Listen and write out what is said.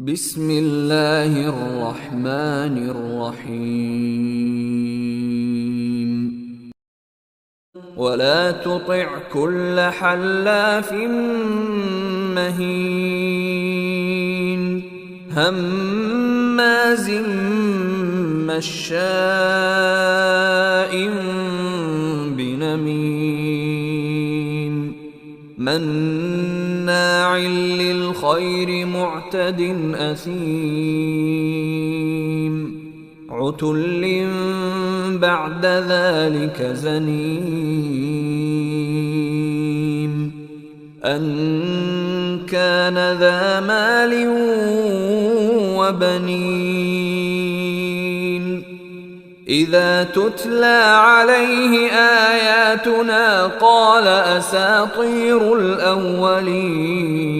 بسم الله الرحمن الرحيم. ولا تطع كل حلاف مهين هماز مشاء بنميم مناع للخير معتد أثيم عتل بعد ذلك زنيم أن كان ذا مال وبنين إذا تتلى عليه آياتنا قال أساطير الأولين